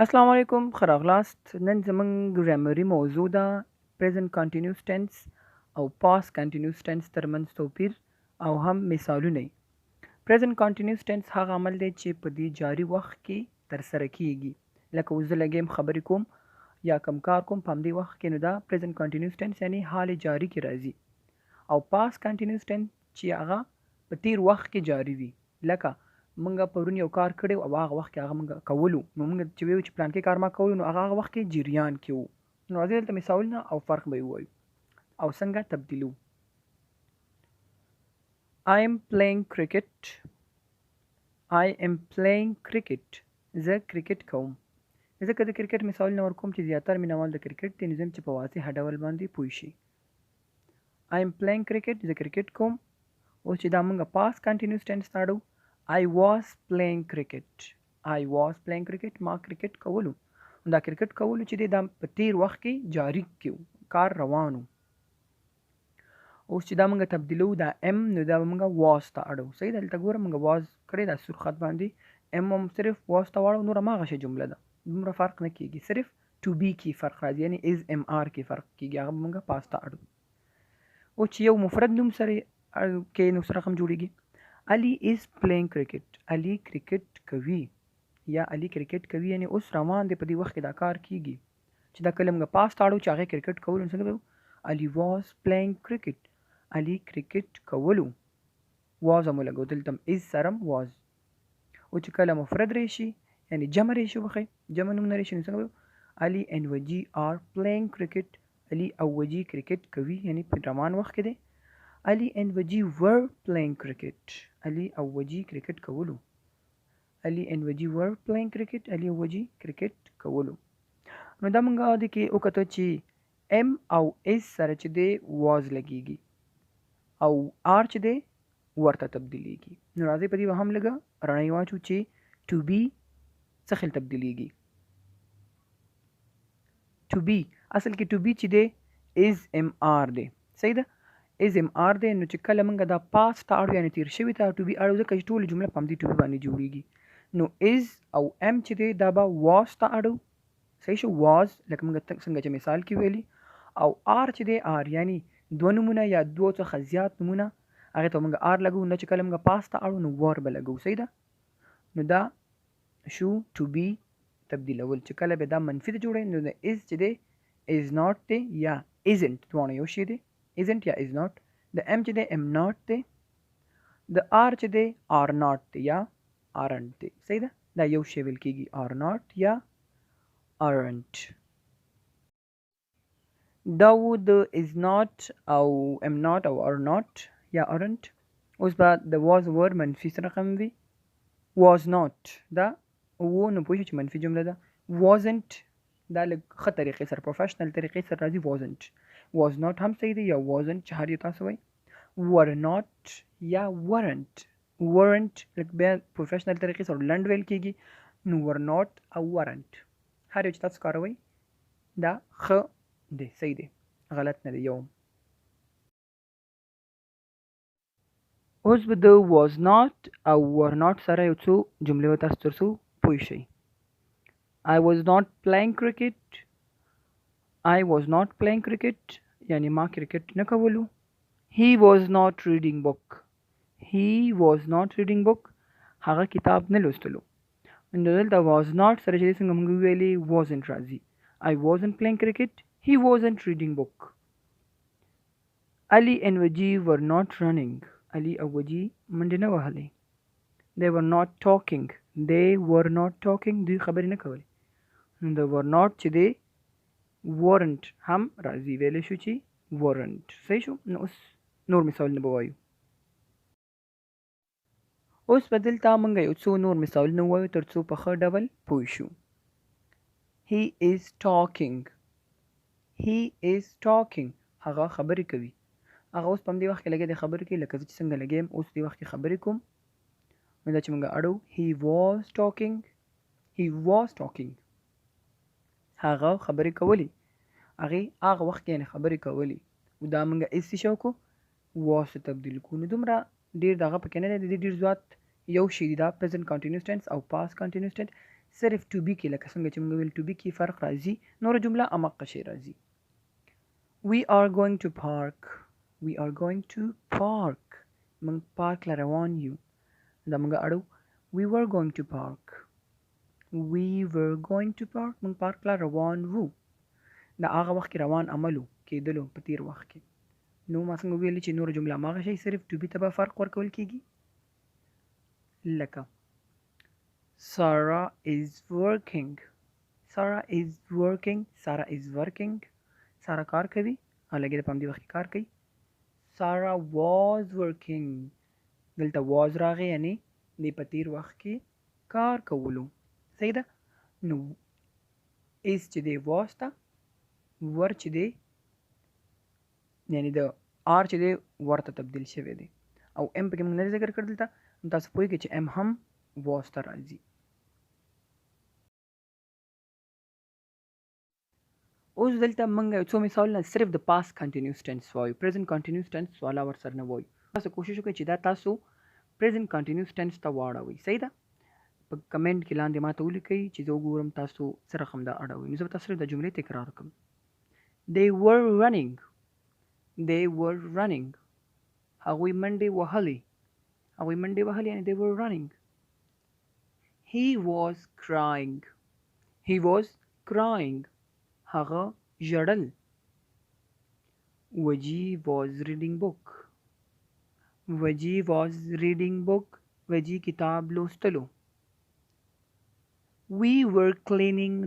السلام علیکم ښه راغلاست. نن زموږ ګرامري موضوع ده present continuous tense او past continuous tense ترمنځ توپیر او هم مثالونه یې. present continuous tense هغه عمل دی چې په دې جاري وخت کې ترسره کیږي. لکه اوس زه لګیم خبرې کوم یا کوم کار کوم په همدې وخت کې، نو دا present continuous tense یعنی حال جاري کې راځي. او past continuous tense چې هغه په تیر وخت کې جاري وي. لکه مونږ پرون یو کار کړی او هغه وخت کې هغه مونږ کولو، نو مونږ چې ویو چې پلان کې کار ما کولو، نو هغه وخت کې جریان کې وو. نو راځي دلته مثالونه او فرق به ووایو او څنګه تبدیلو. I am playing cricket. I am playing cricket. زه کرکټ کوم. ځکه د کرکټ مثالونه ورکوم چې زیاتره مینوال د کرکټ دي، نو زه چې په واضح ډول باندې پوه شي. I am playing cricket. زه کرکټ کوم. اوس چې دا مونږ past continuous tense تاړو، I was playing cricket. I was playing cricket. ما کرکټ کولو. دا کرکټ کولو چې دی دا په تیر وخت کې جاری کیو، کار روانو. اوس چې دا مونږ تبدیلو دا ام، نو دا مونږ was ته اړو. صحیح ده، دلته ګوره مونږ was کړی دا سور خط باندې، ام هم صرف was ته واړو، نور هماغه شی جمله ده، دومره فرق نه کیږي، صرف to be کې فرق راځي، یعنی is mr کې فرق کیږي، هغه مونږ past ته اړو. او چې یو مفرد نوم سره کې نو سره هم جوړیږي. علي is playing cricket. علي کرکټ کوي یا علي کرکټ کوي، یعنی اوس روان دی په دې وخت کې دا کار کیږي. چې دا کله موږ پاس تاړو چې هغه کرکټ کولو، څنګه به علي was playing cricket. علي کرکټ کولو. was هم لګو دلته is سره was. او چې کله مفرد راشي یعنی جمع راشي، وخی جمع نوم نه راشي، نو څنګه به علي and وجي are playing cricket. علي او وجي کرکټ کوي، یعنی په روان وخت کې دی. Ali and Waji were playing cricket. Ali او وجي کرکټ کولو. Ali and Waji were playing cricket. Ali او وجي کرکټ کولو. نو دا مونږه د کې وکړو چې M او S سره چې دی was لګيږي او R چې دی ورته تبدیلیږي. نو راځي په دې هم لګا رڼای واچو چې to be څخه تبدیلیږي. to be اصل کې to be چې دی is MR دی. صحیح ده، is mr دی. نو چې کله موږ دا past ته اړو یعنی تیر شوي ته to be اړو، ځکه چې ټولې جمله په همدې to be باندې جوړیږي. نو is او am چې دی دا به was ته اړو. صحیح شو، was لکه موږ څنګه چې مثال کې ویلي. او r چې دی r یعنی دوه نومونه یا دوه څخه زیات نومونه، هغې ته موږ r لګو. نه چې کله موږ past ته اړو نو war به لګو. صحیح ده، نو دا شو to be تبدیلول. چې کله به دا منفي ته جوړوي نو د is چې دی is not دی یا isn't، دواړه یو شی دی، isn't یا is not. د m چې دی am not دی، د r چې دی are not دی یا aren't دی. صحیح ده، دا یو شی ویل کېږي are not یا aren't. دا و د is not او am not او are not یا aren't. اوس به د was were منفي رقم وي. was not دا و نو پوه شو چې منفي جمله ده. wasn't دا لږ ښه طریقې سره پروفیشنل طریقې سره راځي. wasn't was not هم صحیح دی یا wasn't چې هر یو تاسو وایي. were not یا weren't. weren't لږ بیا پروفیشنل طریقې سره لنډ ویل کېږي. نو were not او weren't هر یو چې تاسو کاروئ دا ښه دی، صحیح دی، غلط نه دی یو. اوس به د was not او were not سره یو څو جملې به تاسو تر څو پوه شئ. I was not playing cricket. I was not playing cricket یعنی ما کرکټ نه کولو. He was not reading book. He was not reading book هغه کتاب نه لوستلو. نو دلته was not سره چې څنګه موږ ویلي wasn't راځي. I wasn't playing cricket. He wasn't reading book. Ali and Waji were not running. Ali او وجي منډې نه وهلې. They were not talking. They were not talking دوی خبرې نه کولې. نو د were not چې دی weren't هم راځي، ویلی شو چې weren't. صحیح شو. نو اوس نور مثالونه به وایو. اوس به دلته موږ یو څو نور مثالونه ووایو تر څو په ښه ډول پوه شو. He is talking. He is talking هغه خبرې کوي. هغه اوس په همدې وخت کې لګیا دی خبرې کوي، لکه زه چې څنګه لګیم اوس دې وخت کې خبرې کوم. نو دا چې موږ اړو he was talking. He was talking هغه خبرې کولې. هغه وخت کې یعنې خبرې کولې. او دا موږ اس څه شو کو was تبدیل کو. نو دومره ډېر دغه پکې نه دی، د دې ډېر زیات یو شی دی دا present continuous tense او past continuous tense. صرف to be کې لکه څنګه چې موږ ویل to be کې فرق راځي نور جمله امقه شی راځي we are going to park موږ پارک ل روان یو دا موږ اړو we were going to park موږ پارک ل روان وو دا هغه وخت کې روان عملو کېدلو په تیر وخت کې نو ما څنګه ویل چې نور جمله ماغه شي صرف to be ته به فرق ورکول کیږي لکه Sarah is working Sarah کار کوي او لګي د پام دی وخت کار کوي Sarah was working دلته was راغی یعنی د پتیر وخت کې کار کولو صحیح ده نو is چې دی was ته ور چې دی یعنی د r چې دی ورته تبدیل شوی دی او m پکې موږ نه ذکر کړل دلته تاسو پوهیږئ چې m هم was ته راځي اوس دلته موږ یو څو مثالونه صرف د past continuous tense وایو present continuous tense والا ورسره نه وایو تاسو کوشش وکړئ چې دا تاسو present continuous tense ته واړوئ صحیح ده په کمنټ کې لاندې ماته ولیکئ چې زه وګورم تاسو څه رقم دا اړوئ نو زه به تاسو سره د جملې تکرار کړم they were running هغوی منډې وهلې یعنی they were running he was crying هغه ژړل وجی was reading book وجی کتاب لوستلو we were cleaning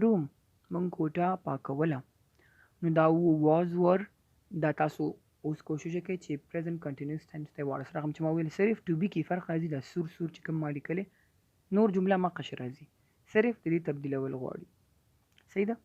room موږ کوټه پاکوله نو دا was were دا تاسو اوس کوشش وکړئ چې present continuous tense ته واړه سره هم چې ما ویل صرف to be کې فرق راځي دا سور چې کوم ما لیکلې نور جمله مقش راځي صرف د دې تبدیلول غواړي صحیح ده